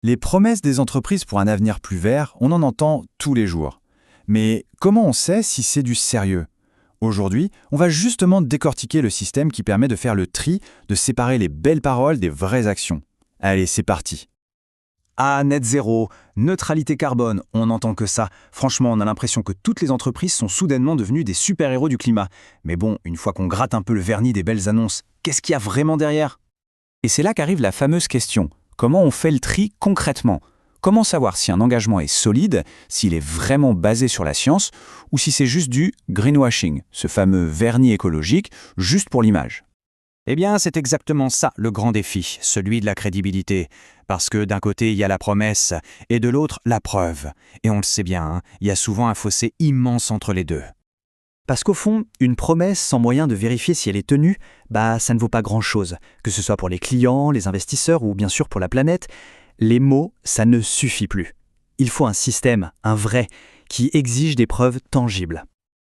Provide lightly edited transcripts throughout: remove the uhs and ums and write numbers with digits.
Les promesses des entreprises pour un avenir plus vert, on en entend tous les jours. Mais comment on sait si c'est du sérieux? Aujourd'hui, on va justement décortiquer le système qui permet de faire le tri, de séparer les belles paroles des vraies actions. Allez, c'est parti. Ah, net zéro, neutralité carbone, on n'entend que ça. Franchement, on a l'impression que toutes les entreprises sont soudainement devenues des super-héros du climat. Mais bon, une fois qu'on gratte un peu le vernis des belles annonces, qu'est-ce qu'il y a vraiment derrière? Et c'est là qu'arrive la fameuse question. Comment on fait le tri concrètement? Comment savoir si un engagement est solide, s'il est vraiment basé sur la science, ou si c'est juste du greenwashing, ce fameux vernis écologique, juste pour l'image? Eh bien, c'est exactement ça le grand défi, celui de la crédibilité. Parce que d'un côté, il y a la promesse, et de l'autre, la preuve. Et on le sait bien, il y a souvent un fossé immense entre les deux. Parce qu'au fond, une promesse sans moyen de vérifier si elle est tenue, ça ne vaut pas grand-chose. Que ce soit pour les clients, les investisseurs ou bien sûr pour la planète, les mots, ça ne suffit plus. Il faut un système, un vrai, qui exige des preuves tangibles.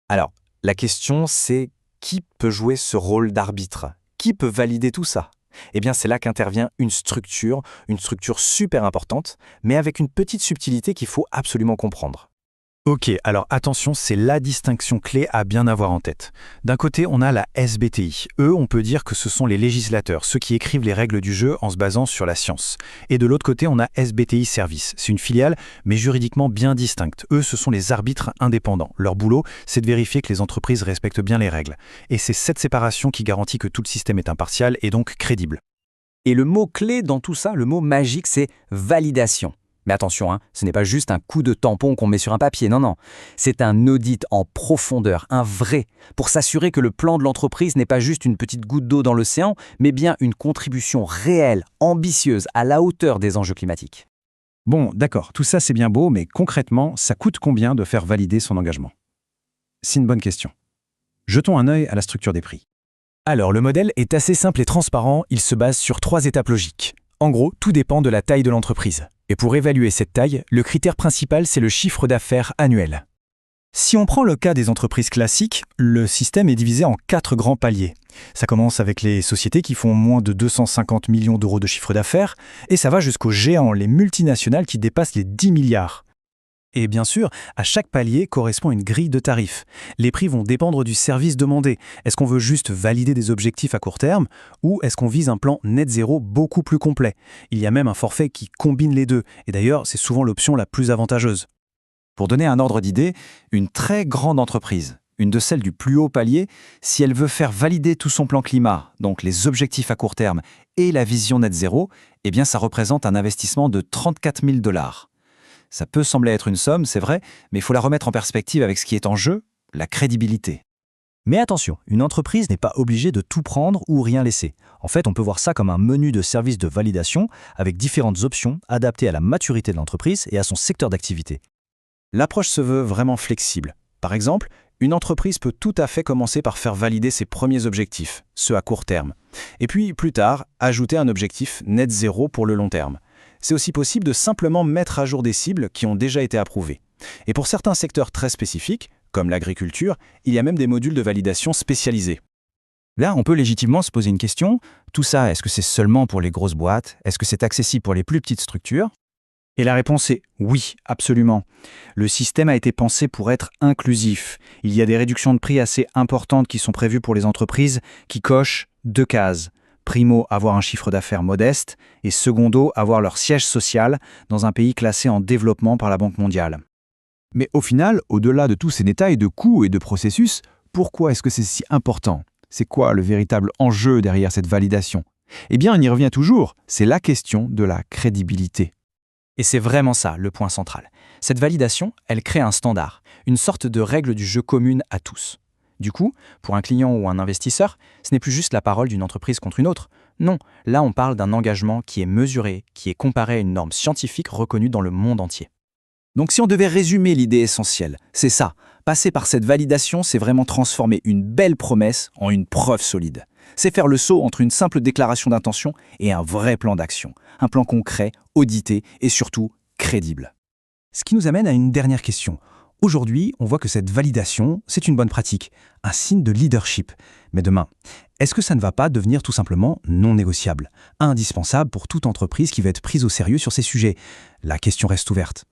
Alors, la question c'est qui peut jouer ce rôle d'arbitre? Qui peut valider tout ça? Eh bien, c'est là qu'intervient une structure super importante, mais avec une petite subtilité qu'il faut absolument comprendre. Ok, alors attention, c'est la distinction clé à bien avoir en tête. D'un côté, on a la SBTI. Eux, on peut dire que ce sont les législateurs, ceux qui écrivent les règles du jeu en se basant sur la science. Et de l'autre côté, on a SBTI Service. C'est une filiale, mais juridiquement bien distincte. Eux, ce sont les arbitres indépendants. Leur boulot, c'est de vérifier que les entreprises respectent bien les règles. Et c'est cette séparation qui garantit que tout le système est impartial et donc crédible. Et le mot-clé dans tout ça, le mot magique, c'est validation. Mais attention, ce n'est pas juste un coup de tampon qu'on met sur un papier, non. C'est un audit en profondeur, un vrai, pour s'assurer que le plan de l'entreprise n'est pas juste une petite goutte d'eau dans l'océan, mais bien une contribution réelle, ambitieuse, à la hauteur des enjeux climatiques. Bon, d'accord, tout ça c'est bien beau, mais concrètement, ça coûte combien de faire valider son engagement? C'est une bonne question. Jetons un œil à la structure des prix. Alors, le modèle est assez simple et transparent, il se base sur 3 étapes logiques. En gros, tout dépend de la taille de l'entreprise. Et pour évaluer cette taille, le critère principal, c'est le chiffre d'affaires annuel. Si on prend le cas des entreprises classiques, le système est divisé en 4 grands paliers. Ça commence avec les sociétés qui font moins de 250 millions d'euros de chiffre d'affaires, et ça va jusqu'aux géants, les multinationales qui dépassent les 10 milliards. Et bien sûr, à chaque palier correspond une grille de tarifs. Les prix vont dépendre du service demandé. Est-ce qu'on veut juste valider des objectifs à court terme ou est-ce qu'on vise un plan net zéro beaucoup plus complet? Il y a même un forfait qui combine les deux. Et d'ailleurs, c'est souvent l'option la plus avantageuse. Pour donner un ordre d'idée, une très grande entreprise, une de celles du plus haut palier, si elle veut faire valider tout son plan climat, donc les objectifs à court terme et la vision net zéro, eh bien ça représente un investissement de 34 000 $. Ça peut sembler être une somme, c'est vrai, mais il faut la remettre en perspective avec ce qui est en jeu, la crédibilité. Mais attention, une entreprise n'est pas obligée de tout prendre ou rien laisser. En fait, on peut voir ça comme un menu de services de validation avec différentes options adaptées à la maturité de l'entreprise et à son secteur d'activité. L'approche se veut vraiment flexible. Par exemple, une entreprise peut tout à fait commencer par faire valider ses premiers objectifs, ceux à court terme. Et puis, plus tard, ajouter un objectif net zéro pour le long terme. C'est aussi possible de simplement mettre à jour des cibles qui ont déjà été approuvées. Et pour certains secteurs très spécifiques, comme l'agriculture, il y a même des modules de validation spécialisés. Là, on peut légitimement se poser une question. Tout ça, est-ce que c'est seulement pour les grosses boîtes? Est-ce que c'est accessible pour les plus petites structures? Et la réponse est oui, absolument. Le système a été pensé pour être inclusif. Il y a des réductions de prix assez importantes qui sont prévues pour les entreprises qui cochent 2 cases. Primo, avoir un chiffre d'affaires modeste, et secondo, avoir leur siège social dans un pays classé en développement par la Banque mondiale. Mais au final, au-delà de tous ces détails de coûts et de processus, pourquoi est-ce que c'est si important? C'est quoi le véritable enjeu derrière cette validation? Eh bien, on y revient toujours, c'est la question de la crédibilité. Et c'est vraiment ça, le point central. Cette validation, elle crée un standard, une sorte de règle du jeu commune à tous. Du coup, pour un client ou un investisseur, ce n'est plus juste la parole d'une entreprise contre une autre. Non, là on parle d'un engagement qui est mesuré, qui est comparé à une norme scientifique reconnue dans le monde entier. Donc si on devait résumer l'idée essentielle, c'est ça. Passer par cette validation, c'est vraiment transformer une belle promesse en une preuve solide. C'est faire le saut entre une simple déclaration d'intention et un vrai plan d'action. Un plan concret, audité et surtout crédible. Ce qui nous amène à une dernière question. Aujourd'hui, on voit que cette validation, c'est une bonne pratique, un signe de leadership. Mais demain, est-ce que ça ne va pas devenir tout simplement non négociable, indispensable pour toute entreprise qui va être prise au sérieux sur ces sujets? La question reste ouverte.